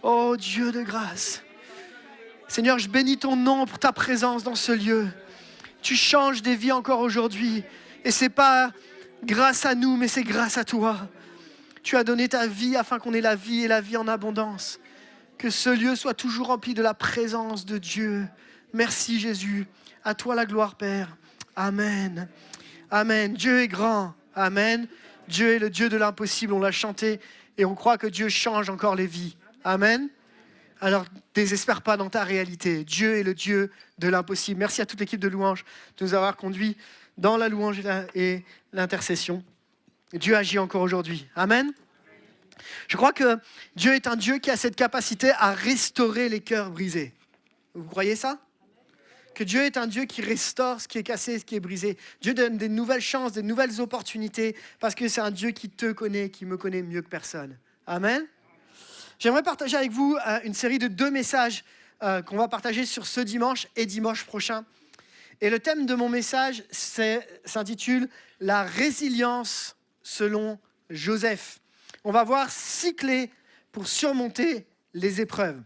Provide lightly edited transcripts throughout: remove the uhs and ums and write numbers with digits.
Oh Dieu de grâce. Seigneur, je bénis ton nom pour ta présence dans ce lieu. Tu changes des vies encore aujourd'hui. Et ce n'est pas grâce à nous, mais c'est grâce à toi. Tu as donné ta vie afin qu'on ait la vie et la vie en abondance. Que ce lieu soit toujours rempli de la présence de Dieu. Merci Jésus. À toi la gloire, Père. Amen. Amen. Dieu est grand. Amen. Dieu est le Dieu de l'impossible. On l'a chanté et on croit que Dieu change encore les vies. Amen. Alors, désespère pas dans ta réalité. Dieu est le Dieu de l'impossible. Merci à toute l'équipe de louange de nous avoir conduits dans la louange et l'intercession. Dieu agit encore aujourd'hui. Amen. Je crois que Dieu est un Dieu qui a cette capacité à restaurer les cœurs brisés. Vous croyez ça ? Que Dieu est un Dieu qui restaure ce qui est cassé, ce qui est brisé. Dieu donne des nouvelles chances, des nouvelles opportunités, parce que c'est un Dieu qui te connaît, qui me connaît mieux que personne. Amen. J'aimerais partager avec vous une série de 2 messages qu'on va partager sur ce dimanche et dimanche prochain. Et le thème de mon message s'intitule « La résilience selon Joseph ». On va voir 6 clés pour surmonter les épreuves.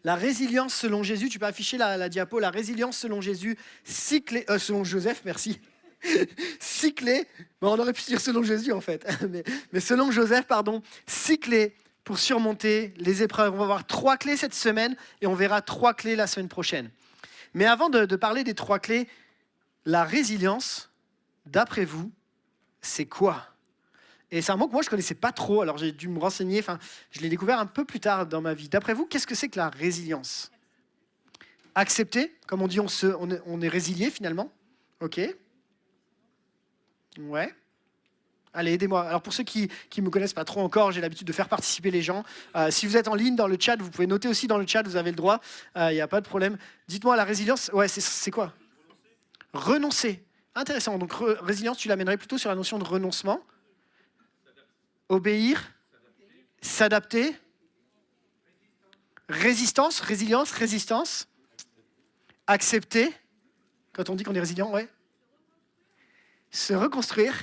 La résilience selon Jésus, tu peux afficher la diapo, la résilience selon Jésus, 6 clés, selon Joseph, merci. 6 clés, bon, on aurait pu dire selon Jésus en fait, mais selon Joseph, 6 clés pour surmonter les épreuves. On va voir 3 clés cette semaine et on verra 3 clés la semaine prochaine. Mais avant de parler des 3 clés, la résilience, d'après vous, c'est quoi ? Et c'est un mot que moi, je ne connaissais pas trop, alors j'ai dû me renseigner, je l'ai découvert un peu plus tard dans ma vie. D'après vous, qu'est-ce que c'est que la résilience ? Accepter, comme on dit, on est résilié finalement. Ok. Ouais. Allez, aidez-moi. Alors pour ceux qui ne me connaissent pas trop encore, j'ai l'habitude de faire participer les gens. Si vous êtes en ligne dans le chat, vous pouvez noter aussi dans le chat, vous avez le droit, il n'y a pas de problème. Dites-moi, la résilience, ouais, c'est quoi ? Renoncer. Intéressant. Donc résilience, tu l'amènerais plutôt sur la notion de renoncement. Obéir, s'adapter, résistance, résilience, résistance, accepter, quand on dit qu'on est résilient, ouais, se reconstruire.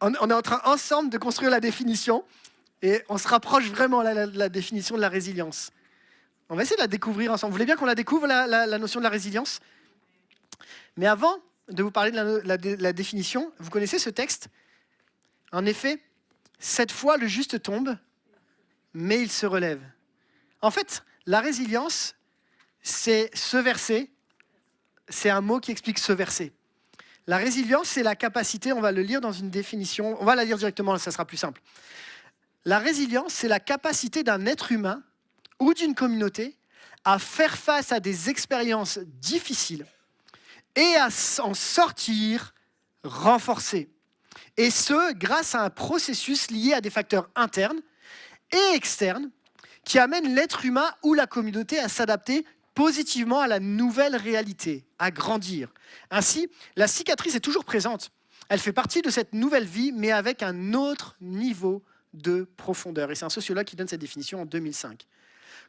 On est en train ensemble de construire la définition et on se rapproche vraiment de la définition de la résilience. On va essayer de la découvrir ensemble. Vous voulez bien qu'on la découvre, la notion de la résilience ? Mais avant de vous parler de la définition, vous connaissez ce texte ? En effet, 7 fois le juste tombe, mais il se relève. En fait, la résilience, c'est ce verset, c'est un mot qui explique ce verset. La résilience, c'est la capacité, on va le lire dans une définition, on va la lire directement, ça sera plus simple. La résilience, c'est la capacité d'un être humain ou d'une communauté à faire face à des expériences difficiles et à en sortir renforcé. Et ce, grâce à un processus lié à des facteurs internes et externes qui amènent l'être humain ou la communauté à s'adapter positivement à la nouvelle réalité, à grandir. Ainsi, la cicatrice est toujours présente. Elle fait partie de cette nouvelle vie, mais avec un autre niveau de profondeur. Et c'est un sociologue qui donne cette définition en 2005.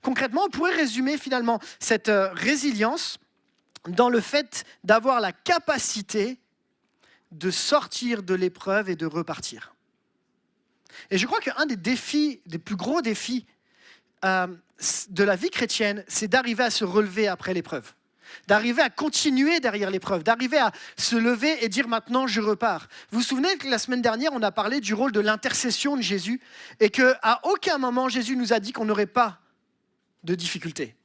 Concrètement, on pourrait résumer finalement cette résilience dans le fait d'avoir la capacité de sortir de l'épreuve et de repartir. Et je crois qu'un des défis, des plus gros défis de la vie chrétienne, c'est d'arriver à se relever après l'épreuve, d'arriver à continuer derrière l'épreuve, d'arriver à se lever et dire maintenant je repars. Vous vous souvenez que la semaine dernière, on a parlé du rôle de l'intercession de Jésus et qu'à aucun moment Jésus nous a dit qu'on n'aurait pas de difficultés.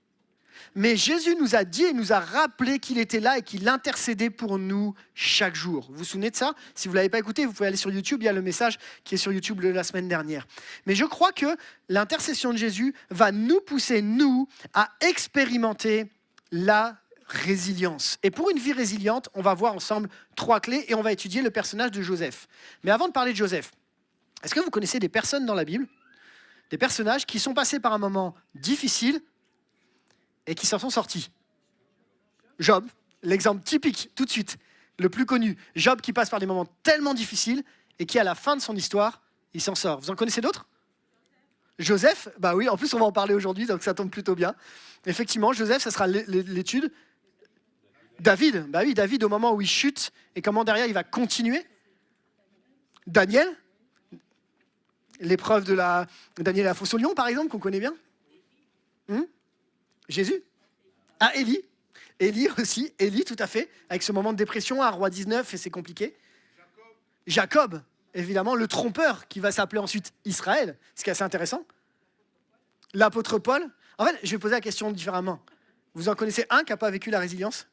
Mais Jésus nous a dit et nous a rappelé qu'il était là et qu'il intercédait pour nous chaque jour. Vous vous souvenez de ça ? Si vous ne l'avez pas écouté, vous pouvez aller sur YouTube, il y a le message qui est sur YouTube de la semaine dernière. Mais je crois que l'intercession de Jésus va nous pousser, nous, à expérimenter la résilience. Et pour une vie résiliente, on va voir ensemble 3 clés et on va étudier le personnage de Joseph. Mais avant de parler de Joseph, est-ce que vous connaissez des personnes dans la Bible, des personnages qui sont passés par un moment difficile et qui s'en sont sortis? Job, l'exemple typique, tout de suite, le plus connu. Job qui passe par des moments tellement difficiles et qui, à la fin de son histoire, il s'en sort. Vous en connaissez d'autres ? Joseph, bah oui, en plus on va en parler aujourd'hui, donc ça tombe plutôt bien. Effectivement, Joseph, ça sera l'étude. David, bah oui, David au moment où il chute et comment derrière il va continuer. Daniel, l'épreuve de Daniel à la fosse au lion, par exemple, qu'on connaît bien. Jésus. Ah, Élie. Élie aussi, Élie tout à fait, avec ce moment de dépression, un roi 19 et c'est compliqué. Jacob, évidemment, le trompeur qui va s'appeler ensuite Israël, ce qui est assez intéressant. L'apôtre Paul. En fait, je vais poser la question différemment. Vous en connaissez un qui n'a pas vécu la résilience?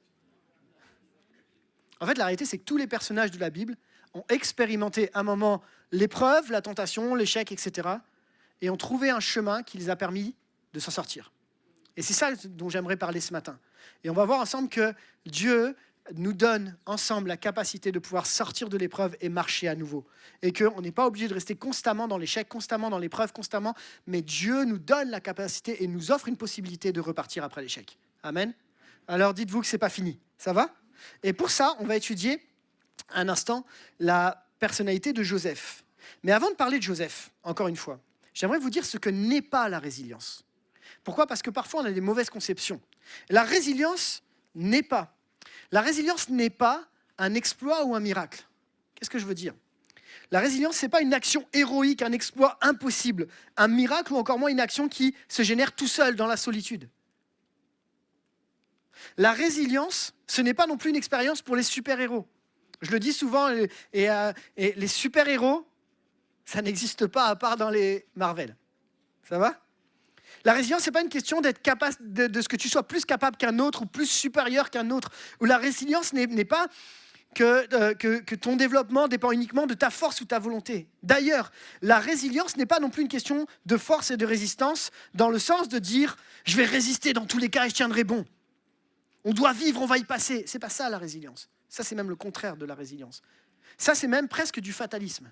En fait, la réalité, c'est que tous les personnages de la Bible ont expérimenté un moment l'épreuve, la tentation, l'échec, etc. et ont trouvé un chemin qui les a permis de s'en sortir. Et c'est ça dont j'aimerais parler ce matin. Et on va voir ensemble que Dieu nous donne ensemble la capacité de pouvoir sortir de l'épreuve et marcher à nouveau. Et qu'on n'est pas obligé de rester constamment dans l'échec, constamment dans l'épreuve, constamment, mais Dieu nous donne la capacité et nous offre une possibilité de repartir après l'échec. Amen. Alors dites-vous que ce n'est pas fini. Ça va? Et pour ça, on va étudier un instant la personnalité de Joseph. Mais avant de parler de Joseph, encore une fois, j'aimerais vous dire ce que n'est pas la résilience. Pourquoi? Parce que parfois, on a des mauvaises conceptions. La résilience n'est pas un exploit ou un miracle. Qu'est-ce que je veux dire? La résilience, ce n'est pas une action héroïque, un exploit impossible, un miracle ou encore moins une action qui se génère tout seul dans la solitude. La résilience, ce n'est pas non plus une expérience pour les super-héros. Je le dis souvent, et les super-héros, ça n'existe pas à part dans les Marvel. Ça va? La résilience, ce n'est pas une question d'être capable de ce que tu sois plus capable qu'un autre ou plus supérieur qu'un autre. Ou la résilience n'est pas que ton développement dépend uniquement de ta force ou ta volonté. D'ailleurs, la résilience n'est pas non plus une question de force et de résistance dans le sens de dire « je vais résister dans tous les cas et je tiendrai bon ». On doit vivre, on va y passer. Ce n'est pas ça la résilience. Ça, c'est même le contraire de la résilience. Ça, c'est même presque du fatalisme.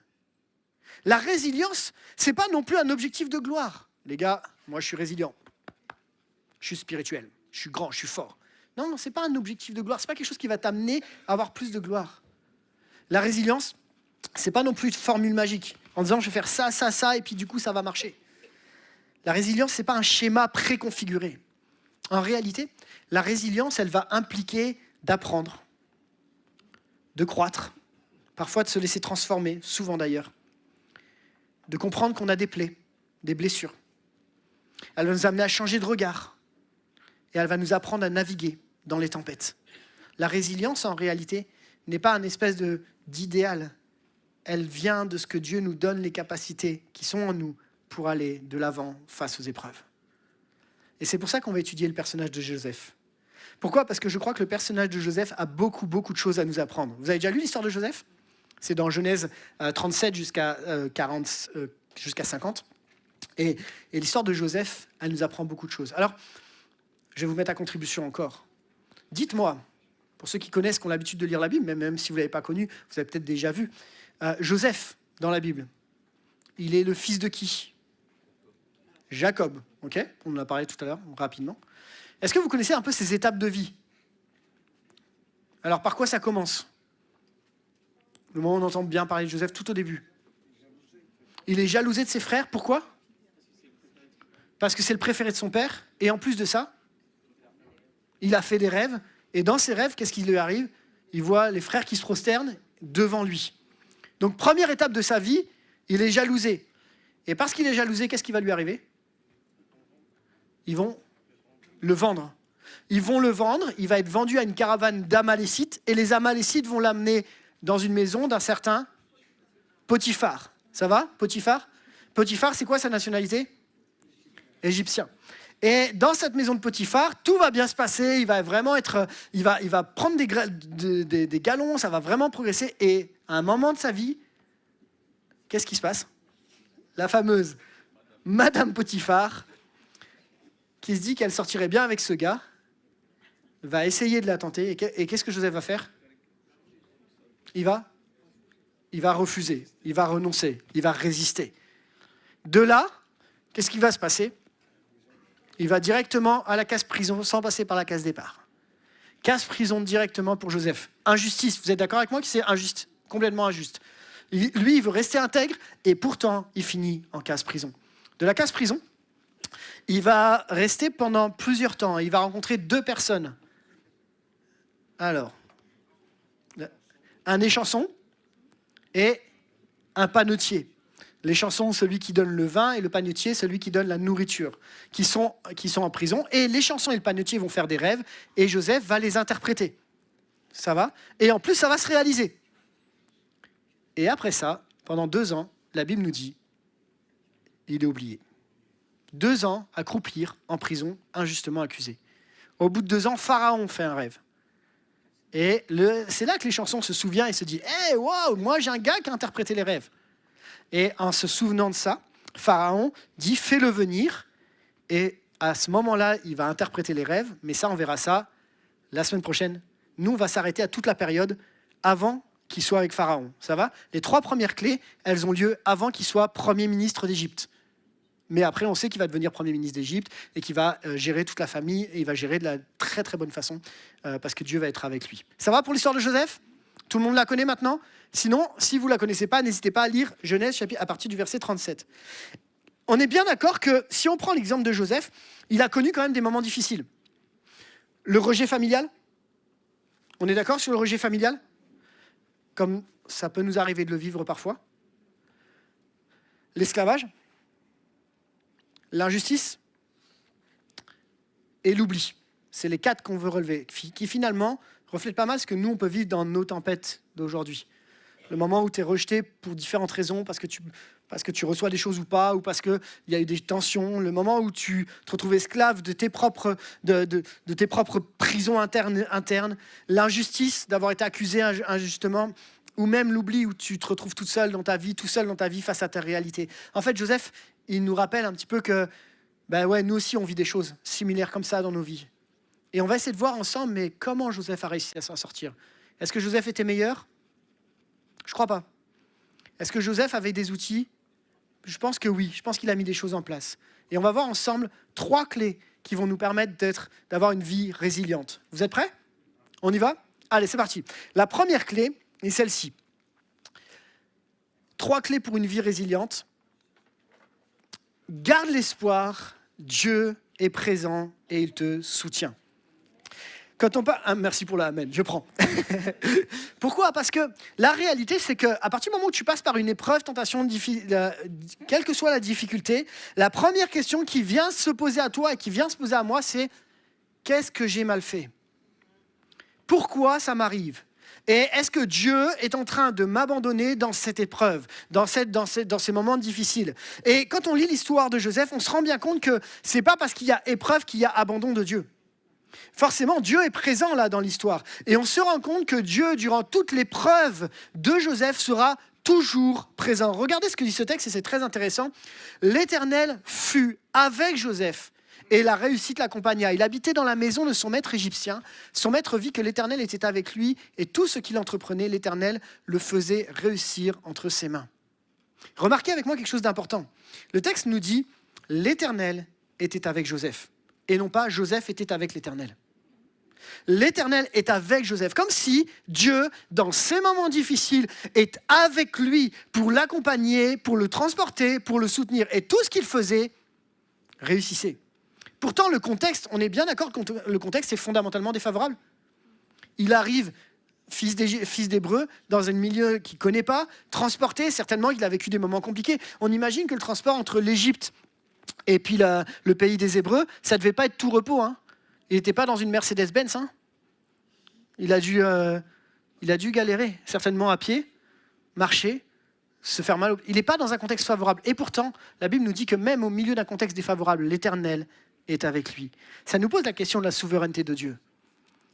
La résilience, ce n'est pas non plus un objectif de gloire. Les gars, moi je suis résilient, je suis spirituel, je suis grand, je suis fort. Non, ce n'est pas un objectif de gloire, ce n'est pas quelque chose qui va t'amener à avoir plus de gloire. La résilience, ce n'est pas non plus une formule magique, en disant je vais faire ça, ça, ça, et puis du coup ça va marcher. La résilience, ce n'est pas un schéma préconfiguré. En réalité, la résilience, elle va impliquer d'apprendre, de croître, parfois de se laisser transformer, souvent d'ailleurs, de comprendre qu'on a des plaies, des blessures. Elle va nous amener à changer de regard et elle va nous apprendre à naviguer dans les tempêtes. La résilience, en réalité, n'est pas un espèce d'idéal. Elle vient de ce que Dieu nous donne, les capacités qui sont en nous pour aller de l'avant face aux épreuves. Et c'est pour ça qu'on va étudier le personnage de Joseph. Pourquoi? Parce que je crois que le personnage de Joseph a beaucoup de choses à nous apprendre. Vous avez déjà lu l'histoire de Joseph? C'est dans Genèse 37 jusqu'à 50. Et l'histoire de Joseph, elle nous apprend beaucoup de choses. Alors, je vais vous mettre à contribution encore. Dites-moi, pour ceux qui connaissent, qui ont l'habitude de lire la Bible, même si vous ne l'avez pas connu, vous avez peut-être déjà vu, Joseph, dans la Bible, il est le fils de qui? Jacob, ok? On en a parlé tout à l'heure, rapidement. Est-ce que vous connaissez un peu ses étapes de vie? Alors, par quoi ça commence? Le moment où on entend bien parler de Joseph tout au début. Il est jalousé de ses frères, pourquoi? Parce que c'est le préféré de son père, et en plus de ça, il a fait des rêves, et dans ses rêves, qu'est-ce qui lui arrive? Il voit les frères qui se prosternent devant lui. Donc, première étape de sa vie, il est jalousé. Et parce qu'il est jalousé, qu'est-ce qui va lui arriver? Ils vont le vendre. Ils vont le vendre, il va être vendu à une caravane d'Amalécites, et les Amalécites vont l'amener dans une maison d'un certain Potiphar. Ça va, Potiphar? Potiphar, c'est quoi sa nationalité? Égyptien. Et dans cette maison de Potiphar, tout va bien se passer, il va vraiment être, il va prendre des galons, ça va vraiment progresser. Et à un moment de sa vie, qu'est-ce qui se passe? La fameuse Madame Potiphar, qui se dit qu'elle sortirait bien avec ce gars, va essayer de la tenter. Et qu'est-ce que Joseph va faire? Il va refuser, il va renoncer, il va résister. De là, qu'est-ce qui va se passer? Il va directement à la case prison sans passer par la case départ. Case prison directement pour Joseph. Injustice, vous êtes d'accord avec moi que c'est injuste, complètement injuste. Lui, il veut rester intègre et pourtant, il finit en case prison. De la case prison, il va rester pendant plusieurs temps. Il va rencontrer 2 personnes. Alors, un échanson et un panetier. Les chansons, celui qui donne le vin, et le panetier, celui qui donne la nourriture, qui sont en prison. Et les chansons et le panetier vont faire des rêves, et Joseph va les interpréter. Ça va ? Et en plus, ça va se réaliser. Et après ça, pendant 2 ans, la Bible nous dit, il est oublié. 2 ans à croupir en prison, injustement accusé. Au bout de 2 ans, Pharaon fait un rêve. Et c'est là que les chansons se souviennent et se disent « Hey, wow, moi j'ai un gars qui a interprété les rêves ». Et en se souvenant de ça, Pharaon dit « Fais-le venir ». Et à ce moment-là, il va interpréter les rêves. Mais ça, on verra ça la semaine prochaine. Nous, on va s'arrêter à toute la période avant qu'il soit avec Pharaon. Ça va ? Les 3 premières clés, elles ont lieu avant qu'il soit Premier ministre d'Égypte. Mais après, on sait qu'il va devenir Premier ministre d'Égypte et qu'il va gérer toute la famille et il va gérer de la très très bonne façon parce que Dieu va être avec lui. Ça va pour l'histoire de Joseph ? Tout le monde la connaît maintenant ? Sinon, si vous ne la connaissez pas, n'hésitez pas à lire Genèse chapitre à partir du verset 37. On est bien d'accord que si on prend l'exemple de Joseph, il a connu quand même des moments difficiles. Le rejet familial ? On est d'accord sur le rejet familial ? Comme ça peut nous arriver de le vivre parfois. L'esclavage ? L'injustice et l'oubli. C'est les 4 qu'on veut relever, qui finalement reflètent pas mal ce que nous, on peut vivre dans nos tempêtes d'aujourd'hui. Le moment où tu es rejeté pour différentes raisons, parce que tu reçois des choses ou pas, ou parce qu'il y a eu des tensions. Le moment où tu te retrouves esclave de tes propres prisons internes. L'injustice d'avoir été accusé injustement, ou même l'oubli où tu te retrouves tout seul dans ta vie face à ta réalité. En fait, Joseph, il nous rappelle un petit peu que nous aussi, on vit des choses similaires comme ça dans nos vies. Et on va essayer de voir ensemble, mais comment Joseph a réussi à s'en sortir ? Est-ce que Joseph était meilleur ? Je ne crois pas. Est-ce que Joseph avait des outils ? Je pense que oui. Je pense qu'il a mis des choses en place. Et on va voir ensemble 3 clés qui vont nous permettre d'avoir une vie résiliente. Vous êtes prêts ? On y va ? Allez, c'est parti. La première clé est celle-ci. 3 clés pour une vie résiliente. Garde l'espoir, Dieu est présent et il te soutient. Quand on parle, merci pour la amen, je prends. Pourquoi ? Parce que la réalité, c'est qu'à partir du moment où tu passes par une épreuve, tentation, quelle que soit la difficulté, la première question qui vient se poser à toi et qui vient se poser à moi, c'est qu'est-ce que j'ai mal fait ? Pourquoi ça m'arrive ? Et est-ce que Dieu est en train de m'abandonner dans cette épreuve, dans ces moments difficiles ? Et quand on lit l'histoire de Joseph, on se rend bien compte que ce n'est pas parce qu'il y a épreuve qu'il y a abandon de Dieu. Forcément, Dieu est présent là dans l'histoire. Et on se rend compte que Dieu, durant toute l'épreuve de Joseph, sera toujours présent. Regardez ce que dit ce texte et c'est très intéressant. L'Éternel fut avec Joseph et la réussite l'accompagna. Il habitait dans la maison de son maître égyptien. Son maître vit que l'Éternel était avec lui et tout ce qu'il entreprenait, l'Éternel le faisait réussir entre ses mains. Remarquez avec moi quelque chose d'important. Le texte nous dit « l'Éternel était avec Joseph » et non pas « Joseph était avec l'Éternel ». L'Éternel est avec Joseph, comme si Dieu, dans ces moments difficiles, est avec lui pour l'accompagner, pour le transporter, pour le soutenir. Et tout ce qu'il faisait réussissait. Pourtant, le contexte, on est bien d'accord que le contexte est fondamentalement défavorable. Il arrive, fils d'Hébreu, dans un milieu qu'il ne connaît pas, transporté, certainement il a vécu des moments compliqués. On imagine que le transport entre l'Égypte et puis le pays des Hébreux, ça ne devait pas être tout repos. Hein. Il n'était pas dans une Mercedes-Benz. Hein. Il a dû galérer, certainement à pied, marcher, se faire mal. Il n'est pas dans un contexte favorable. Et pourtant, la Bible nous dit que même au milieu d'un contexte défavorable, l'Éternel est avec lui. Ça nous pose la question de la souveraineté de Dieu.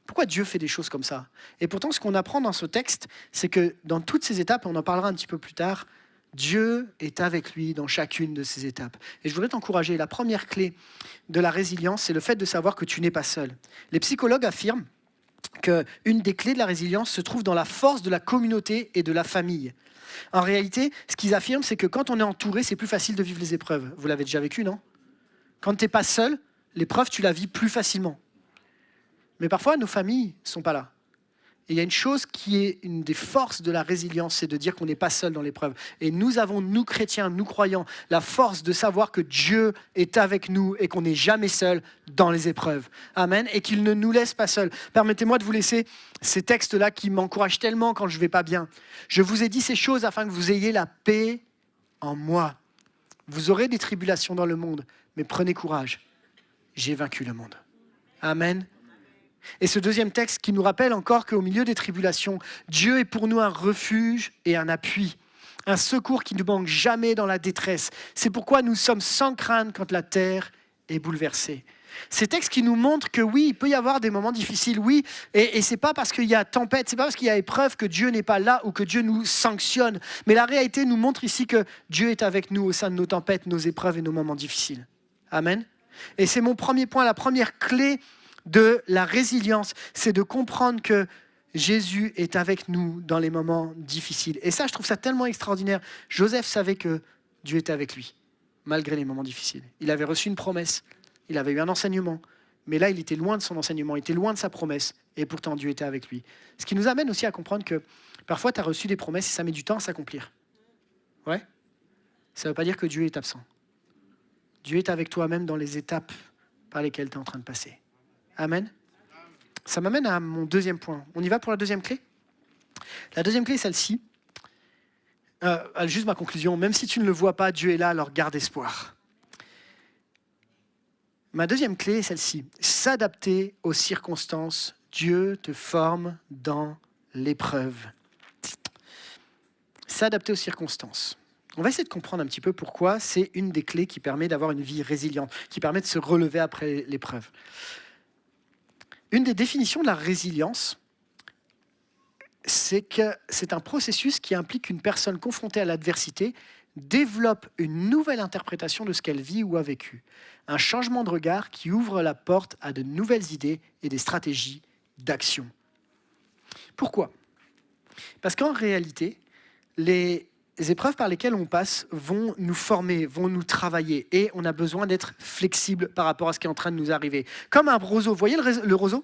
Pourquoi Dieu fait des choses comme ça ? Et pourtant, ce qu'on apprend dans ce texte, c'est que dans toutes ces étapes, et on en parlera un petit peu plus tard, Dieu est avec lui dans chacune de ces étapes. Et je voudrais t'encourager. La première clé de la résilience, c'est le fait de savoir que tu n'es pas seul. Les psychologues affirment qu'une des clés de la résilience se trouve dans la force de la communauté et de la famille. En réalité, ce qu'ils affirment, c'est que quand on est entouré, c'est plus facile de vivre les épreuves. Vous l'avez déjà vécu, non ? Quand tu n'es pas seul, l'épreuve, tu la vis plus facilement. Mais parfois, nos familles ne sont pas là. Et il y a une chose qui est une des forces de la résilience, c'est de dire qu'on n'est pas seul dans l'épreuve. Et nous avons, nous chrétiens, nous croyants, la force de savoir que Dieu est avec nous et qu'on n'est jamais seul dans les épreuves. Amen. Et qu'il ne nous laisse pas seuls. Permettez-moi de vous laisser ces textes-là qui m'encouragent tellement quand je ne vais pas bien. Je vous ai dit ces choses afin que vous ayez la paix en moi. Vous aurez des tribulations dans le monde, mais prenez courage. J'ai vaincu le monde. Amen. Et ce deuxième texte qui nous rappelle encore qu'au milieu des tribulations, Dieu est pour nous un refuge et un appui, un secours qui ne manque jamais dans la détresse. C'est pourquoi nous sommes sans crainte quand la terre est bouleversée. Ces textes qui nous montrent que oui, il peut y avoir des moments difficiles, oui, et c'est pas parce qu'il y a tempête, c'est pas parce qu'il y a épreuve que Dieu n'est pas là ou que Dieu nous sanctionne. Mais la réalité nous montre ici que Dieu est avec nous au sein de nos tempêtes, nos épreuves et nos moments difficiles. Amen. Et c'est mon premier point, la première clé de la résilience, c'est de comprendre que Jésus est avec nous dans les moments difficiles. Et ça, je trouve ça tellement extraordinaire. Joseph savait que Dieu était avec lui, malgré les moments difficiles. Il avait reçu une promesse. Il avait eu un enseignement, mais là, il était loin de son enseignement, il était loin de sa promesse, et pourtant Dieu était avec lui. Ce qui nous amène aussi à comprendre que parfois, tu as reçu des promesses et ça met du temps à s'accomplir. Ouais. Ça ne veut pas dire que Dieu est absent. Dieu est avec toi même dans les étapes par lesquelles tu es en train de passer. Amen. Ça m'amène à mon deuxième point. On y va pour la deuxième clé ? La deuxième clé est celle-ci. Juste ma conclusion. Même si tu ne le vois pas, Dieu est là, alors garde espoir. Ma deuxième clé est celle-ci. S'adapter aux circonstances. Dieu te forme dans l'épreuve. S'adapter aux circonstances. On va essayer de comprendre un petit peu pourquoi c'est une des clés qui permet d'avoir une vie résiliente, qui permet de se relever après l'épreuve. Une des définitions de la résilience, c'est que c'est un processus qui implique qu'une personne confrontée à l'adversité développe une nouvelle interprétation de ce qu'elle vit ou a vécu. Un changement de regard qui ouvre la porte à de nouvelles idées et des stratégies d'action. Pourquoi ? Parce qu'en réalité, les épreuves par lesquelles on passe vont nous former, vont nous travailler, et on a besoin d'être flexible par rapport à ce qui est en train de nous arriver. Comme un roseau, vous voyez le roseau ?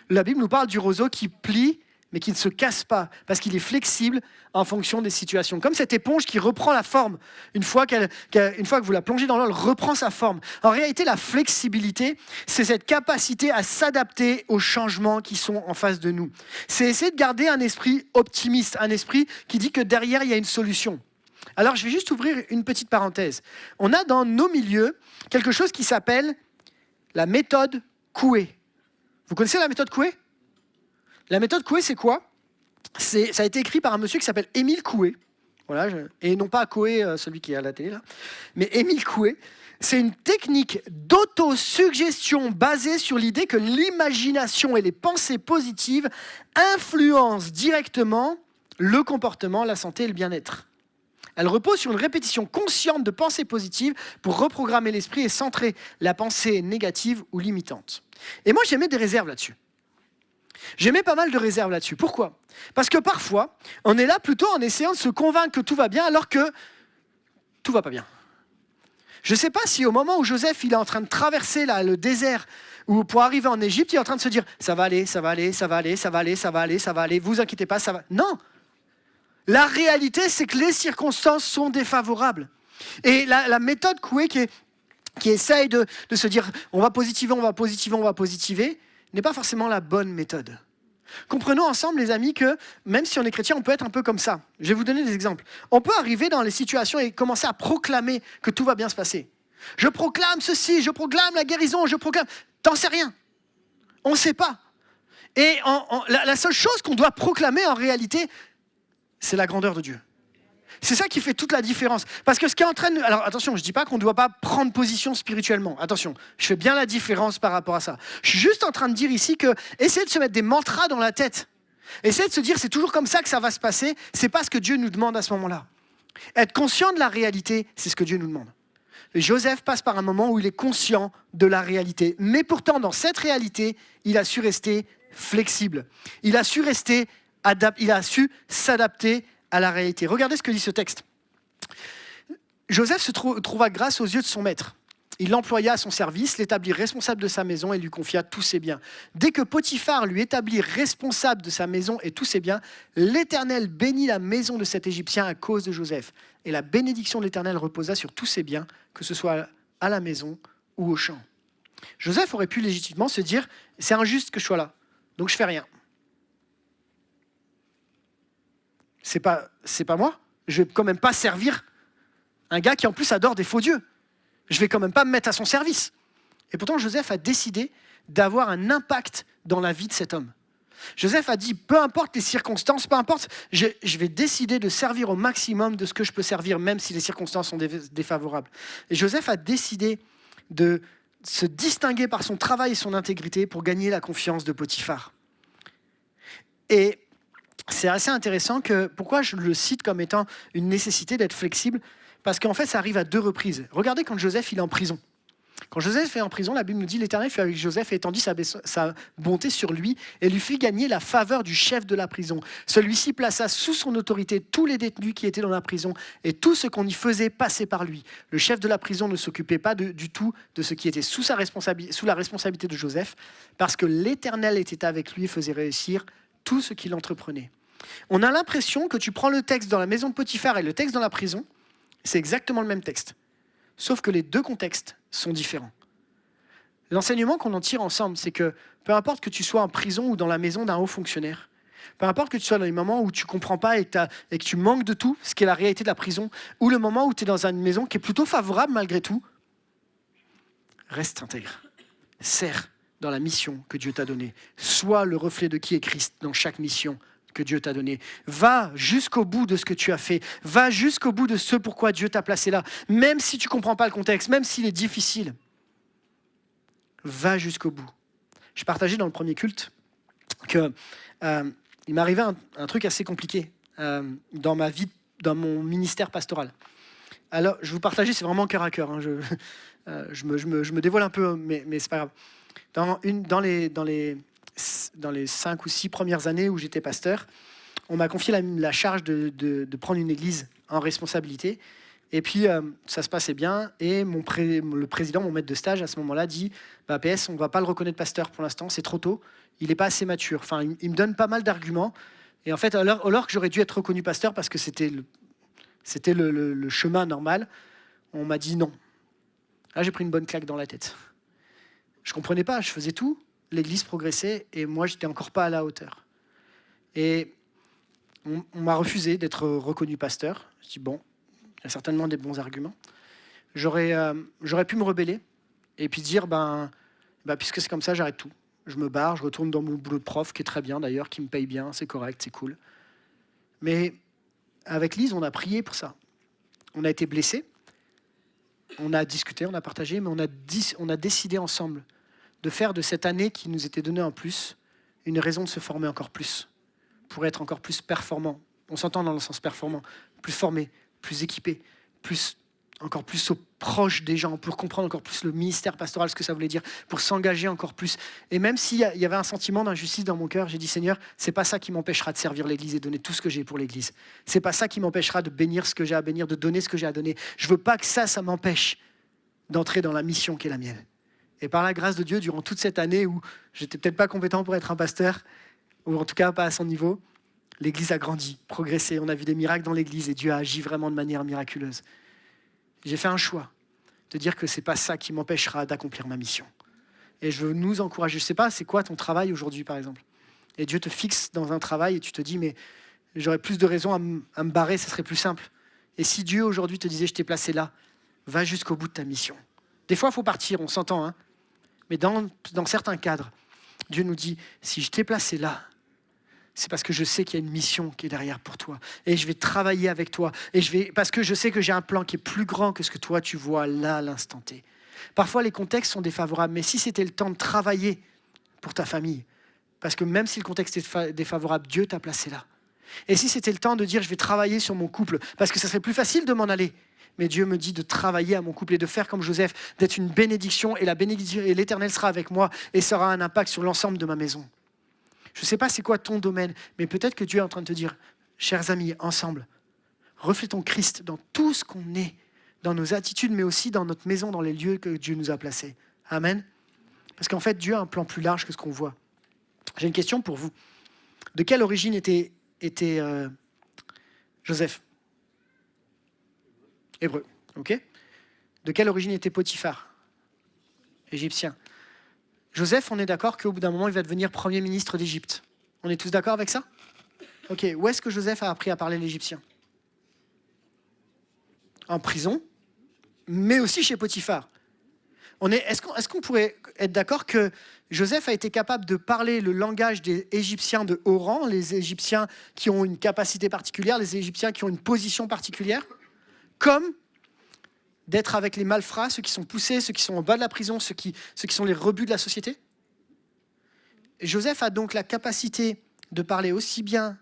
La Bible nous parle du roseau qui plie, mais qui ne se casse pas, parce qu'il est flexible en fonction des situations. Comme cette éponge qui reprend la forme. Une fois que vous la plongez dans l'eau, elle reprend sa forme. En réalité, la flexibilité, c'est cette capacité à s'adapter aux changements qui sont en face de nous. C'est essayer de garder un esprit optimiste, un esprit qui dit que derrière, il y a une solution. Alors, je vais juste ouvrir une petite parenthèse. On a dans nos milieux quelque chose qui s'appelle la méthode Coué. Vous connaissez la méthode Coué ? La méthode Coué, c'est quoi ? Ça a été écrit par un monsieur qui s'appelle Émile Coué. Voilà, et non pas Coué, celui qui est à la télé, là, mais Émile Coué. C'est une technique d'autosuggestion basée sur l'idée que l'imagination et les pensées positives influencent directement le comportement, la santé et le bien-être. Elle repose sur une répétition consciente de pensées positives pour reprogrammer l'esprit et centrer la pensée négative ou limitante. Et moi, j'émets des réserves là-dessus. J'émets pas mal de réserves là-dessus. Pourquoi ? Parce que parfois, on est là plutôt en essayant de se convaincre que tout va bien alors que tout va pas bien. Je ne sais pas si au moment où Joseph il est en train de traverser là, le désert ou pour arriver en Égypte, il est en train de se dire « ça va aller, ça va aller, ça va aller, ça va aller, ça va aller, ça va aller, vous inquiétez pas, ça va... » Non ! La réalité, c'est que les circonstances sont défavorables. Et la méthode Coué qui essaye de se dire « on va positiver », n'est pas forcément la bonne méthode. Comprenons ensemble, les amis, que même si on est chrétien, on peut être un peu comme ça. Je vais vous donner des exemples. On peut arriver dans les situations et commencer à proclamer que tout va bien se passer. Je proclame ceci, je proclame la guérison, je proclame... T'en sais rien. On ne sait pas. Et la seule chose qu'on doit proclamer en réalité, c'est la grandeur de Dieu. C'est ça qui fait toute la différence. Parce que ce qui est en train de... Alors attention, je ne dis pas qu'on ne doit pas prendre position spirituellement. Attention, je fais bien la différence par rapport à ça. Je suis juste en train de dire ici que essayer de se mettre des mantras dans la tête, essayer de se dire c'est toujours comme ça que ça va se passer, c'est pas ce que Dieu nous demande à ce moment-là. Être conscient de la réalité, c'est ce que Dieu nous demande. Joseph passe par un moment où il est conscient de la réalité. Mais pourtant, dans cette réalité, il a su rester flexible. Il a su s'adapter à la réalité. Regardez ce que dit ce texte. Joseph se trouva grâce aux yeux de son maître. Il l'employa à son service, l'établit responsable de sa maison et lui confia tous ses biens. Dès que Potiphar lui établit responsable de sa maison et tous ses biens, l'Éternel bénit la maison de cet Égyptien à cause de Joseph. Et la bénédiction de l'Éternel reposa sur tous ses biens, que ce soit à la maison ou au champ. Joseph aurait pu légitimement se dire « c'est injuste que je sois là, donc je fais rien ». C'est pas moi, je vais quand même pas servir Un gars qui en plus adore des faux dieux. Je vais quand même pas me mettre à son service. Et pourtant, Joseph a décidé d'avoir un impact dans la vie de cet homme. Joseph a dit, peu importe les circonstances, peu importe, je vais décider de servir au maximum de ce que je peux servir, même si les circonstances sont défavorables. Et Joseph a décidé de se distinguer par son travail et son intégrité pour gagner la confiance de Potiphar. Et c'est assez intéressant que, pourquoi je le cite comme étant une nécessité d'être flexible, parce qu'en fait, ça arrive à 2 reprises. Regardez quand Joseph il est en prison. Quand Joseph est en prison, la Bible nous dit l'Éternel fut avec Joseph et étendit sa bonté sur lui et lui fit gagner la faveur du chef de la prison. Celui-ci plaça sous son autorité tous les détenus qui étaient dans la prison et tout ce qu'on y faisait passait par lui. Le chef de la prison ne s'occupait pas du tout de ce qui était sous la responsabilité de Joseph parce que l'Éternel était avec lui et faisait réussir tout ce qu'il entreprenait. On a l'impression que tu prends le texte dans la maison de Potiphar et le texte dans la prison, c'est exactement le même texte. Sauf que les 2 contextes sont différents. L'enseignement qu'on en tire ensemble, c'est que peu importe que tu sois en prison ou dans la maison d'un haut fonctionnaire, peu importe que tu sois dans les moments où tu ne comprends pas et que tu manques de tout, ce qui est la réalité de la prison, ou le moment où tu es dans une maison qui est plutôt favorable malgré tout, reste intègre. Sers dans la mission que Dieu t'a donnée. Sois le reflet de qui est Christ dans chaque mission que Dieu t'a donné. Va jusqu'au bout de ce que tu as fait. Va jusqu'au bout de ce pourquoi Dieu t'a placé là. Même si tu ne comprends pas le contexte, même s'il est difficile. Va jusqu'au bout. Je partageais dans le premier culte que il m'arrivait un truc assez compliqué dans ma vie, dans mon ministère pastoral. Alors, je vous partageais, c'est vraiment cœur à cœur. Hein, je me dévoile un peu, mais c'est pas grave. Dans les 5 ou 6 premières années où j'étais pasteur, on m'a confié la charge de prendre une église en responsabilité. Et puis, ça se passait bien. Et le président, mon maître de stage, à ce moment-là, dit PS, on ne va pas le reconnaître pasteur pour l'instant, c'est trop tôt. Il n'est pas assez mature. Enfin, il me donne pas mal d'arguments. Et en fait, alors que j'aurais dû être reconnu pasteur parce que c'était le chemin normal, on m'a dit non. Là, j'ai pris une bonne claque dans la tête. Je ne comprenais pas, je faisais tout. L'église progressait et moi, je n'étais encore pas à la hauteur. Et on m'a refusé d'être reconnu pasteur. Je dis bon, il y a certainement des bons arguments. J'aurais pu me rebeller et puis dire puisque c'est comme ça, j'arrête tout. Je me barre, je retourne dans mon boulot de prof, qui est très bien d'ailleurs, qui me paye bien, c'est correct, c'est cool. Mais avec Lise, on a prié pour ça. On a été blessés, on a discuté, on a partagé, mais on a décidé ensemble de faire de cette année qui nous était donnée en plus une raison de se former encore plus, pour être encore plus performant. On s'entend dans le sens performant, plus formé, plus équipé, encore plus proche des gens, pour comprendre encore plus le ministère pastoral, ce que ça voulait dire, pour s'engager encore plus. Et même s'il y avait un sentiment d'injustice dans mon cœur, j'ai dit Seigneur, c'est pas ça qui m'empêchera de servir l'Église et donner tout ce que j'ai pour l'Église. C'est pas ça qui m'empêchera de bénir ce que j'ai à bénir, de donner ce que j'ai à donner. Je veux pas que ça m'empêche d'entrer dans la mission qui est la mienne. Et par la grâce de Dieu, durant toute cette année où j'étais peut-être pas compétent pour être un pasteur, ou en tout cas pas à son niveau, l'Église a grandi, progressé. On a vu des miracles dans l'Église et Dieu a agi vraiment de manière miraculeuse. J'ai fait un choix de dire que c'est pas ça qui m'empêchera d'accomplir ma mission. Et je veux nous encourager. Je sais pas, c'est quoi ton travail aujourd'hui, par exemple? Et Dieu te fixe dans un travail et tu te dis, mais j'aurais plus de raisons à me barrer, ça serait plus simple. Et si Dieu aujourd'hui te disait, je t'ai placé là, va jusqu'au bout de ta mission. Des fois, il faut partir, on s'entend, hein. Mais dans certains cadres, Dieu nous dit, si je t'ai placé là, c'est parce que je sais qu'il y a une mission qui est derrière pour toi. Et je vais travailler avec toi. Parce que je sais que j'ai un plan qui est plus grand que ce que toi, tu vois là, à l'instant T. Parfois, les contextes sont défavorables. Mais si c'était le temps de travailler pour ta famille, parce que même si le contexte est défavorable, Dieu t'a placé là. Et si c'était le temps de dire, je vais travailler sur mon couple, parce que ça serait plus facile de m'en aller. Mais Dieu me dit de travailler à mon couple et de faire comme Joseph, d'être une bénédiction. Et la bénédiction et l'Éternel sera avec moi et ça aura un impact sur l'ensemble de ma maison. Je ne sais pas c'est quoi ton domaine, mais peut-être que Dieu est en train de te dire, chers amis, ensemble, reflétons Christ dans tout ce qu'on est, dans nos attitudes, mais aussi dans notre maison, dans les lieux que Dieu nous a placés. Amen. Parce qu'en fait, Dieu a un plan plus large que ce qu'on voit. J'ai une question pour vous. De quelle origine était Joseph? Hébreu, ok? De quelle origine était Potiphar? Égyptien. Joseph, on est d'accord qu'au bout d'un moment, il va devenir premier ministre d'Égypte. On est tous d'accord avec ça? Ok, où est-ce que Joseph a appris à parler l'égyptien? en prison, mais aussi chez Potiphar. Est-ce qu'on pourrait être d'accord que Joseph a été capable de parler le langage des Égyptiens de haut rang, les Égyptiens qui ont une capacité particulière, les Égyptiens qui ont une position particulière, comme d'être avec les malfrats, ceux qui sont poussés, ceux qui sont en bas de la prison, ceux qui sont les rebuts de la société? Joseph a donc la capacité de parler aussi bien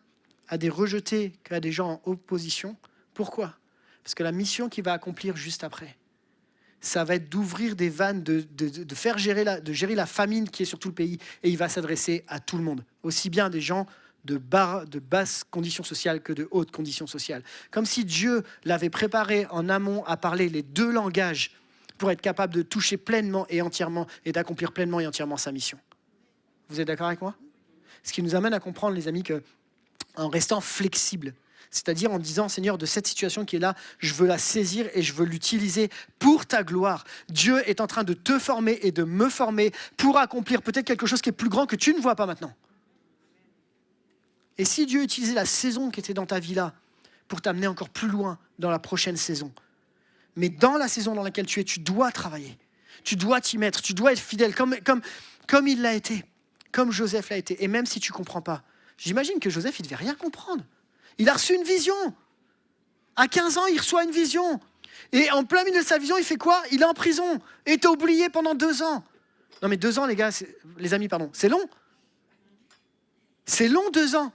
à des rejetés qu'à des gens en opposition. Pourquoi? Parce que la mission qu'il va accomplir juste après, ça va être d'ouvrir des vannes, de gérer la famine qui est sur tout le pays, et il va s'adresser à tout le monde, aussi bien des gens de basses conditions sociales que de hautes conditions sociales. Comme si Dieu l'avait préparé en amont à parler les deux langages pour être capable de toucher pleinement et entièrement et d'accomplir pleinement et entièrement sa mission. Vous êtes d'accord avec moi? Ce qui nous amène à comprendre, les amis, que en restant flexible, c'est-à-dire en disant, Seigneur, de cette situation qui est là, je veux la saisir et je veux l'utiliser pour ta gloire. Dieu est en train de te former et de me former pour accomplir peut-être quelque chose qui est plus grand que tu ne vois pas maintenant. Et si Dieu utilisait la saison qui était dans ta vie là pour t'amener encore plus loin dans la prochaine saison, mais dans la saison dans laquelle tu es, tu dois travailler, tu dois t'y mettre, tu dois être fidèle comme il l'a été, comme Joseph l'a été. Et même si tu ne comprends pas, j'imagine que Joseph, il ne devait rien comprendre. Il a reçu une vision. À 15 ans, il reçoit une vision. Et en plein milieu de sa vision, il fait quoi? Il est en prison. Et t'es oublié pendant 2 ans. Non mais 2 ans, les gars, les amis, pardon, c'est long. C'est long, 2 ans.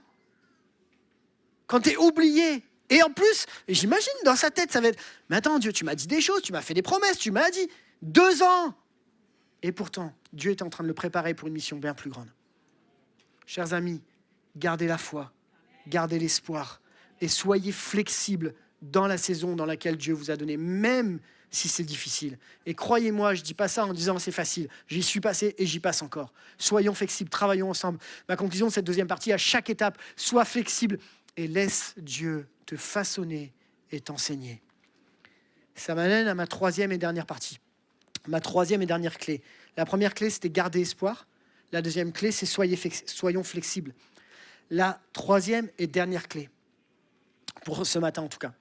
Quand t'es oublié. Et en plus, j'imagine dans sa tête, ça va être, mais attends Dieu, tu m'as dit des choses, tu m'as fait des promesses, tu m'as dit 2 ans. Et pourtant, Dieu était en train de le préparer pour une mission bien plus grande. Chers amis, gardez la foi. Gardez l'espoir et soyez flexibles dans la saison dans laquelle Dieu vous a donné, même si c'est difficile. Et croyez-moi, je ne dis pas ça en disant c'est facile. J'y suis passé et j'y passe encore. Soyons flexibles, travaillons ensemble. Ma conclusion de cette deuxième partie, à chaque étape, sois flexible et laisse Dieu te façonner et t'enseigner. Ça m'amène à ma troisième et dernière partie. Ma troisième et dernière clé. La première clé, c'était garder espoir. La deuxième clé, c'est soyons flexibles. La troisième et dernière clé, pour ce matin en tout cas,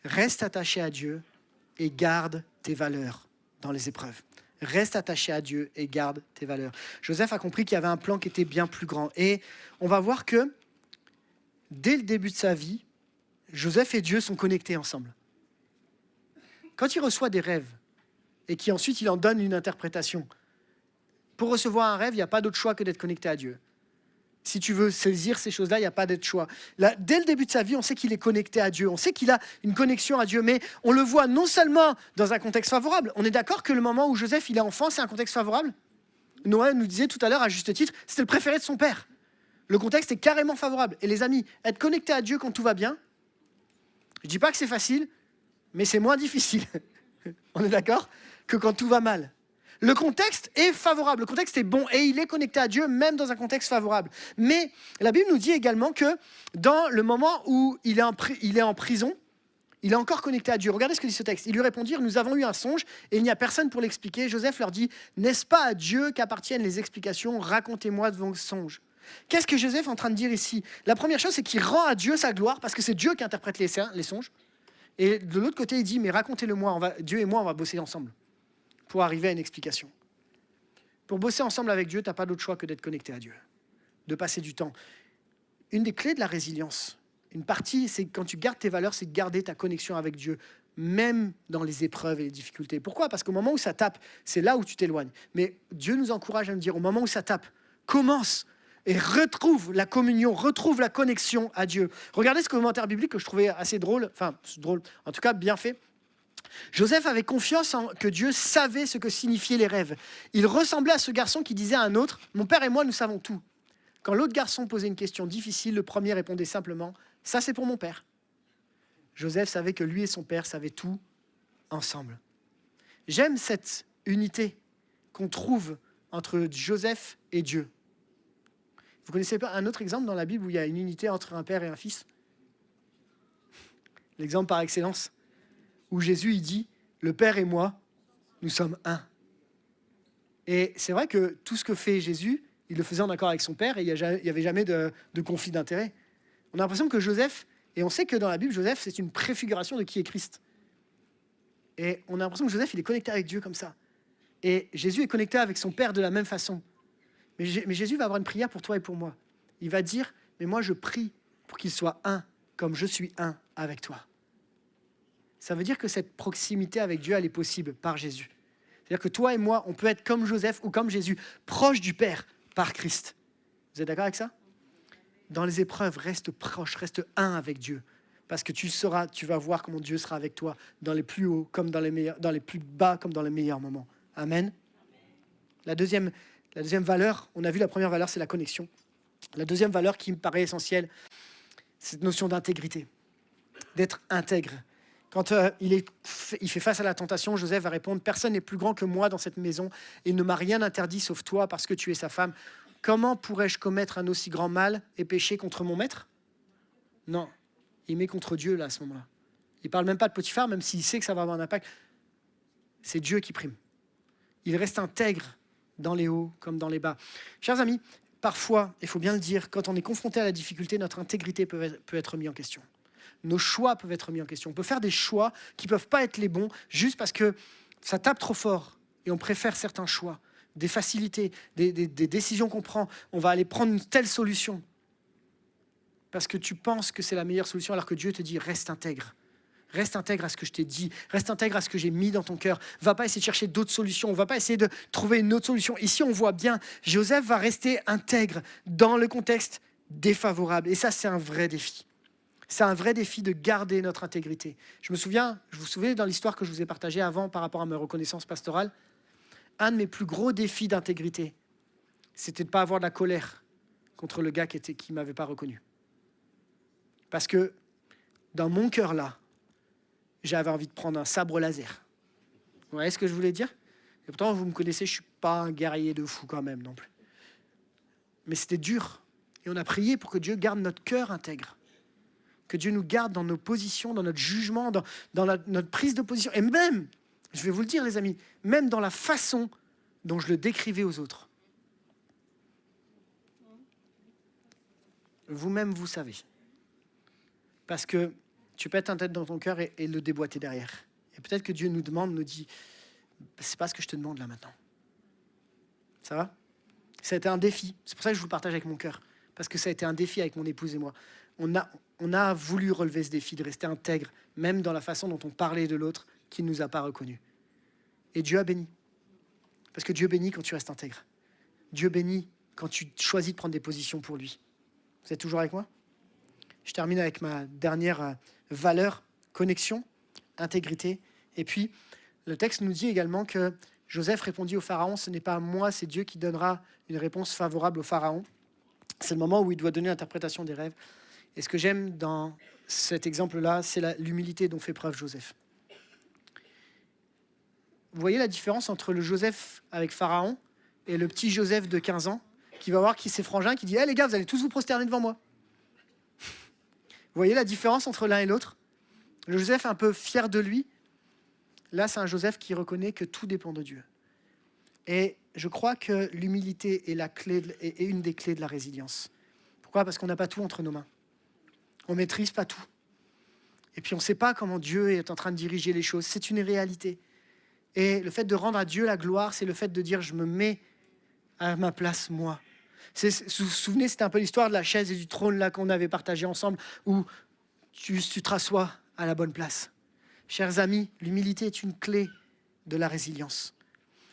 reste attaché à Dieu et garde tes valeurs dans les épreuves. Reste attaché à Dieu et garde tes valeurs. Joseph a compris qu'il y avait un plan qui était bien plus grand. Et on va voir que dès le début de sa vie, Joseph et Dieu sont connectés ensemble. Quand il reçoit des rêves et qu'ensuite il en donne une interprétation, pour recevoir un rêve, il n'y a pas d'autre choix que d'être connecté à Dieu. Si tu veux saisir ces choses-là, il n'y a pas d'autre choix. Là, dès le début de sa vie, on sait qu'il est connecté à Dieu. On sait qu'il a une connexion à Dieu. Mais on le voit non seulement dans un contexte favorable. On est d'accord que le moment où Joseph il est enfant, c'est un contexte favorable? Noël nous disait tout à l'heure, à juste titre, c'était le préféré de son père. Le contexte est carrément favorable. Et les amis, être connecté à Dieu quand tout va bien, je ne dis pas que c'est facile, mais c'est moins difficile. On est d'accord? Que quand tout va mal. Le contexte est favorable, le contexte est bon et il est connecté à Dieu même dans un contexte favorable. Mais la Bible nous dit également que dans le moment où il est en prison, il est encore connecté à Dieu. Regardez ce que dit ce texte. Ils lui répondirent, nous avons eu un songe et il n'y a personne pour l'expliquer. Joseph leur dit, n'est-ce pas à Dieu qu'appartiennent les explications? Racontez-moi vos songes. Qu'est-ce que Joseph est en train de dire ici? La première chose, c'est qu'il rend à Dieu sa gloire parce que c'est Dieu qui interprète les songes. Et de l'autre côté, il dit, mais racontez-le-moi, Dieu et moi, on va bosser ensemble pour arriver à une explication. Pour bosser ensemble avec Dieu, tu n'as pas d'autre choix que d'être connecté à Dieu, de passer du temps. Une des clés de la résilience, une partie, c'est quand tu gardes tes valeurs, c'est de garder ta connexion avec Dieu, même dans les épreuves et les difficultés. Pourquoi? Parce qu'au moment où ça tape, c'est là où tu t'éloignes. Mais Dieu nous encourage à nous dire, au moment où ça tape, commence et retrouve la communion, retrouve la connexion à Dieu. Regardez ce commentaire biblique que je trouvais assez drôle, en tout cas bien fait. Joseph avait confiance en que Dieu savait ce que signifiaient les rêves. Il ressemblait à ce garçon qui disait à un autre, « Mon père et moi, nous savons tout. » Quand l'autre garçon posait une question difficile, le premier répondait simplement, « Ça, c'est pour mon père. » Joseph savait que lui et son père savaient tout ensemble. J'aime cette unité qu'on trouve entre Joseph et Dieu. Vous connaissez pas un autre exemple dans la Bible où il y a une unité entre un père et un fils? L'exemple par excellence, où Jésus il dit « Le Père et moi, nous sommes un ». Et c'est vrai que tout ce que fait Jésus, il le faisait en accord avec son Père et il n'y avait jamais de conflit d'intérêts. On a l'impression que Joseph, et on sait que dans la Bible, Joseph, c'est une préfiguration de qui est Christ. Et on a l'impression que Joseph, il est connecté avec Dieu comme ça. Et Jésus est connecté avec son Père de la même façon. Mais Jésus va avoir une prière pour toi et pour moi. Il va dire, mais moi je prie pour qu'il soit un, comme je suis un avec toi. Ça veut dire que cette proximité avec Dieu, elle est possible par Jésus. C'est-à-dire que toi et moi, on peut être comme Joseph ou comme Jésus, proche du Père par Christ. Vous êtes d'accord avec ça? Dans les épreuves, reste proche, reste un avec Dieu. Parce que tu vas voir comment Dieu sera avec toi dans les plus hauts comme dans les meilleurs, dans les plus bas comme dans les meilleurs moments. Amen. La deuxième valeur, on a vu la première valeur, c'est la connexion. La deuxième valeur qui me paraît essentielle, c'est cette notion d'intégrité, d'être intègre. Quand il fait face à la tentation, Joseph va répondre « Personne n'est plus grand que moi dans cette maison, et il ne m'a rien interdit sauf toi parce que tu es sa femme. Comment pourrais-je commettre un aussi grand mal et pécher contre mon maître ?» Non, il met contre Dieu là à ce moment-là. Il ne parle même pas de Potiphar, même s'il sait que ça va avoir un impact. C'est Dieu qui prime. Il reste intègre dans les hauts comme dans les bas. Chers amis, parfois, il faut bien le dire, quand on est confronté à la difficulté, notre intégrité peut être mise en question. Nos choix peuvent être mis en question. On peut faire des choix qui ne peuvent pas être les bons juste parce que ça tape trop fort et on préfère certains choix, des facilités, des décisions qu'on prend. On va aller prendre une telle solution parce que tu penses que c'est la meilleure solution alors que Dieu te dit « Reste intègre. Reste intègre à ce que je t'ai dit. Reste intègre à ce que j'ai mis dans ton cœur. Va pas essayer de chercher d'autres solutions. On va pas essayer de trouver une autre solution. » Ici, on voit bien, Joseph va rester intègre dans le contexte défavorable. Et ça, c'est un vrai défi. C'est un vrai défi de garder notre intégrité. Je vous souviens dans l'histoire que je vous ai partagée avant par rapport à ma reconnaissance pastorale, un de mes plus gros défis d'intégrité, c'était de ne pas avoir de la colère contre le gars qui ne m'avait pas reconnu. Parce que dans mon cœur là, j'avais envie de prendre un sabre laser. Vous voyez ce que je voulais dire? Et pourtant, vous me connaissez, je ne suis pas un guerrier de fou quand même non plus. Mais c'était dur. Et on a prié pour que Dieu garde notre cœur intègre. Que Dieu nous garde dans nos positions, dans notre jugement, dans notre prise de position. Et même, je vais vous le dire les amis, même dans la façon dont je le décrivais aux autres. Vous-même, vous savez. Parce que tu peux être un tête dans ton cœur et le déboîter derrière. Et peut-être que Dieu nous dit, c'est pas ce que je te demande là maintenant. Ça va? Ça a été un défi. C'est pour ça que je vous le partage avec mon cœur. Parce que ça a été un défi avec mon épouse et moi. On a voulu relever ce défi de rester intègre, même dans la façon dont on parlait de l'autre qui ne nous a pas reconnus. Et Dieu a béni. Parce que Dieu bénit quand tu restes intègre. Dieu bénit quand tu choisis de prendre des positions pour lui. Vous êtes toujours avec moi? Je termine avec ma dernière valeur, connexion, intégrité. Et puis, le texte nous dit également que Joseph répondit au Pharaon, « Ce n'est pas moi, c'est Dieu qui donnera une réponse favorable au Pharaon. » C'est le moment où il doit donner l'interprétation des rêves. Et ce que j'aime dans cet exemple-là, c'est l'humilité dont fait preuve Joseph. Vous voyez la différence entre le Joseph avec Pharaon et le petit Joseph de 15 ans qui va voir qui ses frangins, qui dit hey, « les gars, vous allez tous vous prosterner devant moi. » Vous voyez la différence entre l'un et l'autre? Le Joseph un peu fier de lui, là c'est un Joseph qui reconnaît que tout dépend de Dieu. Et je crois que l'humilité est une des clés de la résilience. Pourquoi? Parce qu'on n'a pas tout entre nos mains. On ne maîtrise pas tout. Et puis on ne sait pas comment Dieu est en train de diriger les choses. C'est une réalité. Et le fait de rendre à Dieu la gloire, c'est le fait de dire je me mets à ma place moi. Vous vous souvenez, c'était un peu l'histoire de la chaise et du trône là qu'on avait partagé ensemble, où tu te rassois à la bonne place. Chers amis, l'humilité est une clé de la résilience.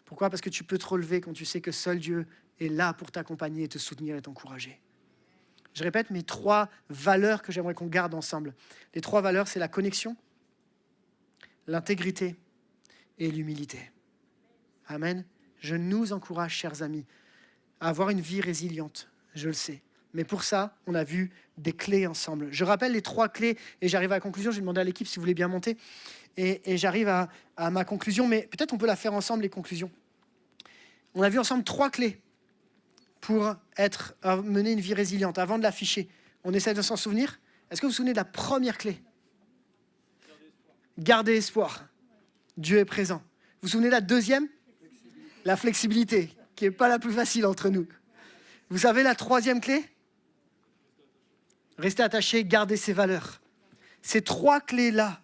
Pourquoi? Parce que tu peux te relever quand tu sais que seul Dieu est là pour t'accompagner, te soutenir et t'encourager. Je répète mes 3 valeurs que j'aimerais qu'on garde ensemble. Les 3 valeurs, c'est la connexion, l'intégrité et l'humilité. Amen. Je nous encourage, chers amis, à avoir une vie résiliente, je le sais. Mais pour ça, on a vu des clés ensemble. Je rappelle les 3 clés et j'arrive à la conclusion. Je vais demander à l'équipe si vous voulez bien monter. Et j'arrive à ma conclusion, mais peut-être on peut la faire ensemble, les conclusions. On a vu ensemble 3 clés pour mener une vie résiliente. Avant de l'afficher, on essaie de s'en souvenir. Est-ce que vous vous souvenez de la première clé? Garder espoir. Dieu est présent. Vous vous souvenez de la deuxième? La flexibilité, qui n'est pas la plus facile entre nous. Vous savez la 3e clé? Rester attaché, garder ses valeurs. Ces 3 clés-là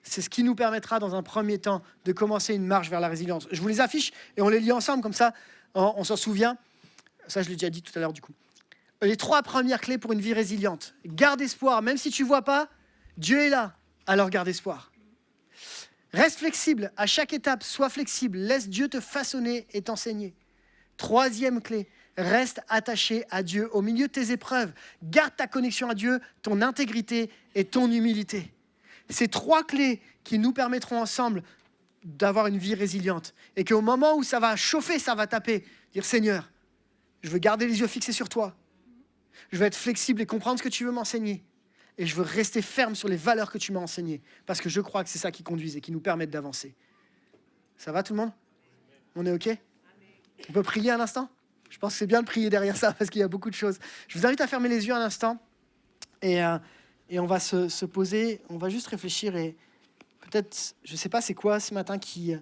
c'est ce qui nous permettra dans un premier temps de commencer une marche vers la résilience. Je vous les affiche et on les lit ensemble, comme ça on s'en souvient. Ça, je l'ai déjà dit tout à l'heure du coup. Les 3 premières clés pour une vie résiliente. Garde espoir, même si tu ne vois pas, Dieu est là, alors garde espoir. Reste flexible à chaque étape, sois flexible, laisse Dieu te façonner et t'enseigner. 3e clé, reste attaché à Dieu au milieu de tes épreuves. Garde ta connexion à Dieu, ton intégrité et ton humilité. Ces 3 clés qui nous permettront ensemble d'avoir une vie résiliente. Et qu'au moment où ça va chauffer, ça va taper, dire Seigneur, je veux garder les yeux fixés sur toi. Je veux être flexible et comprendre ce que tu veux m'enseigner. Et je veux rester ferme sur les valeurs que tu m'as enseignées. Parce que je crois que c'est ça qui conduise et qui nous permet d'avancer. Ça va tout le monde? On est OK? On peut prier un instant? Je pense que c'est bien de prier derrière ça parce qu'il y a beaucoup de choses. Je vous invite à fermer les yeux un instant. Et on va se poser. On va juste réfléchir. Et peut-être, je ne sais pas c'est quoi ce matin qui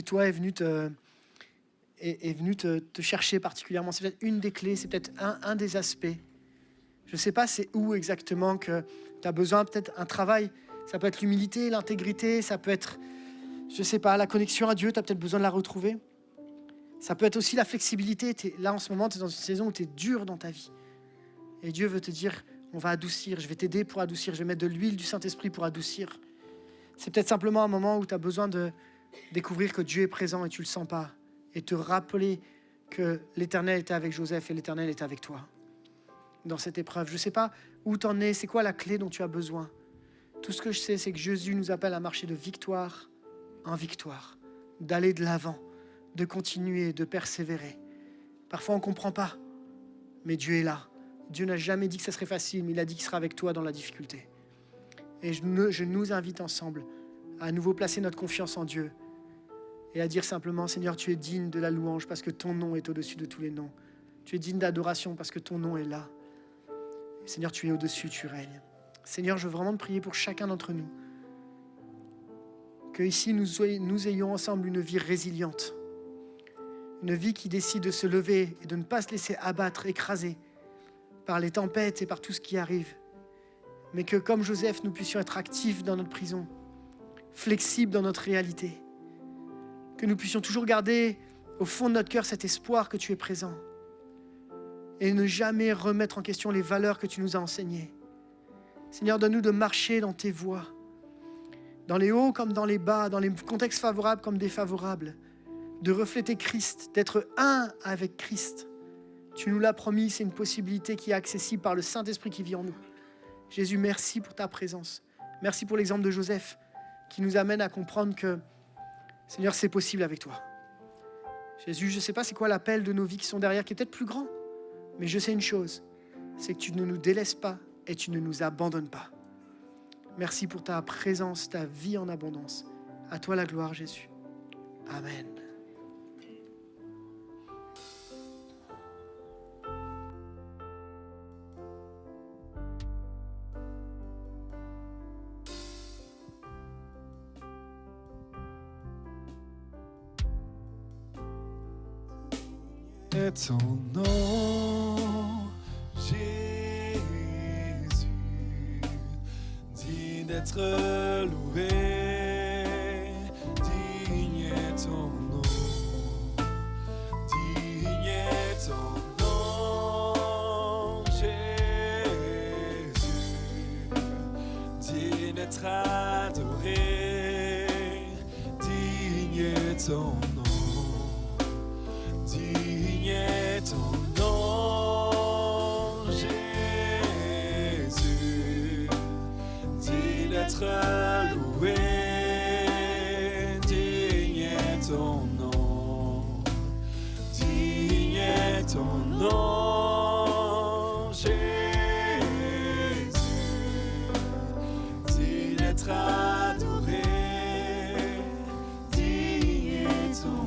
toi, est venu te chercher particulièrement. C'est peut-être une des clés. C'est peut-être un des aspects. Je ne sais pas c'est où exactement que tu as besoin, peut-être un travail. Ça peut être l'humilité, l'intégrité, ça peut être, je ne sais pas, la connexion à Dieu, tu as peut-être besoin de la retrouver. Ça peut être aussi la flexibilité. Là, en ce moment, tu es dans une saison où tu es dur dans ta vie. Et Dieu veut te dire, on va adoucir, je vais t'aider pour adoucir, je vais mettre de l'huile du Saint-Esprit pour adoucir. C'est peut-être simplement un moment où tu as besoin de découvrir que Dieu est présent et tu ne le sens pas. Et te rappeler que l'Éternel était avec Joseph et l'Éternel est avec toi. Dans cette épreuve. Je ne sais pas où tu en es, c'est quoi la clé dont tu as besoin. Tout ce que je sais, c'est que Jésus nous appelle à marcher de victoire en victoire, d'aller de l'avant, de continuer, de persévérer. Parfois, on ne comprend pas, mais Dieu est là. Dieu n'a jamais dit que ça serait facile, mais il a dit qu'il sera avec toi dans la difficulté. Et je nous invite ensemble à nouveau placer notre confiance en Dieu et à dire simplement, Seigneur, tu es digne de la louange parce que ton nom est au-dessus de tous les noms. Tu es digne d'adoration parce que ton nom est là. Seigneur, tu es au-dessus, tu règnes. Seigneur, je veux vraiment te prier pour chacun d'entre nous. Que ici, nous ayons ensemble une vie résiliente. Une vie qui décide de se lever et de ne pas se laisser abattre, écraser par les tempêtes et par tout ce qui arrive. Mais que comme Joseph, nous puissions être actifs dans notre prison, flexibles dans notre réalité. Que nous puissions toujours garder au fond de notre cœur cet espoir que tu es présent. Et ne jamais remettre en question les valeurs que tu nous as enseignées. Seigneur, donne-nous de marcher dans tes voies, dans les hauts comme dans les bas, dans les contextes favorables comme défavorables, de refléter Christ, d'être un avec Christ. Tu nous l'as promis, c'est une possibilité qui est accessible par le Saint-Esprit qui vit en nous. Jésus, merci pour ta présence. Merci pour l'exemple de Joseph qui nous amène à comprendre que, Seigneur, c'est possible avec toi. Jésus, je ne sais pas c'est quoi l'appel de nos vies qui sont derrière, qui est peut-être plus grand. Mais je sais une chose, c'est que tu ne nous délaisses pas et tu ne nous abandonnes pas. Merci pour ta présence, ta vie en abondance. À toi la gloire, Jésus. Amen. Et ton nom, Jésus, digne d'être loué, digne est ton nom, digne est ton nom, Jésus, digne d'être adoré, digne est ton nom. Ton nom, Jésus, digne d'être loué, digne est ton nom, digne est ton nom, Jésus, digne d'être adoré, digne est ton nom.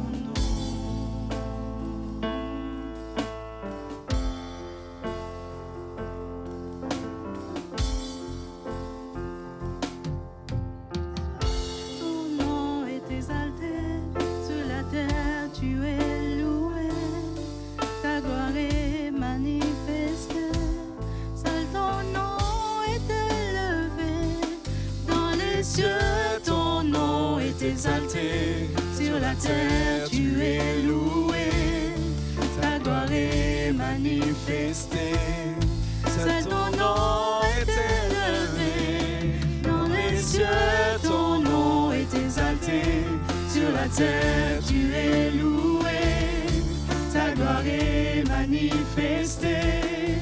exalté. Sur la terre, tu es loué. Ta gloire est manifestée. Seul ton nom est élevé. Dans les cieux, ton nom est exalté. Sur la terre, tu es loué. Ta gloire est manifestée.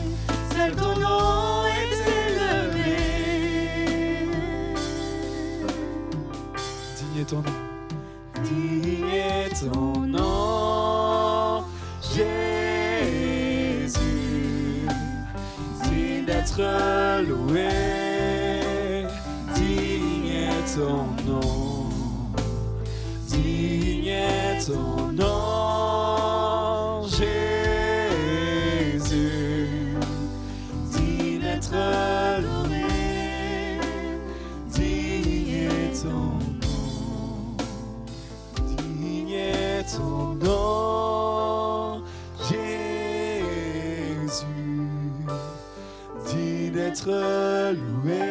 Seul ton nom est élevé. Digne est ton nom. Digne est ton nom, Jésus. Digne d'être loué. Digne est ton nom. Digne est ton nom, Jésus. Digne d'être loué. Digne est ton nom. Digne est ton nom, Jésus. Digne d'être loué.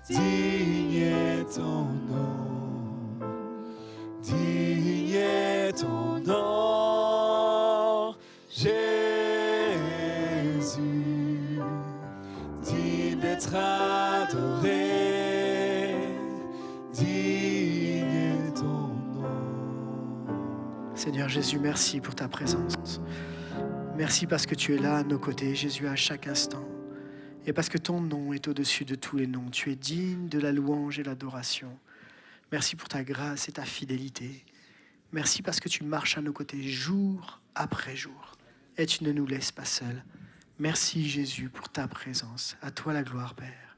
Digne est ton nom. Digne est ton nom, Jésus. Digne d'être adoré. Digne est ton nom. Seigneur Jésus, merci pour ta présence. Merci parce que tu es là à nos côtés, Jésus, à chaque instant. Et parce que ton nom est au-dessus de tous les noms. Tu es digne de la louange et l'adoration. Merci pour ta grâce et ta fidélité. Merci parce que tu marches à nos côtés jour après jour. Et tu ne nous laisses pas seuls. Merci Jésus pour ta présence. À toi la gloire, Père.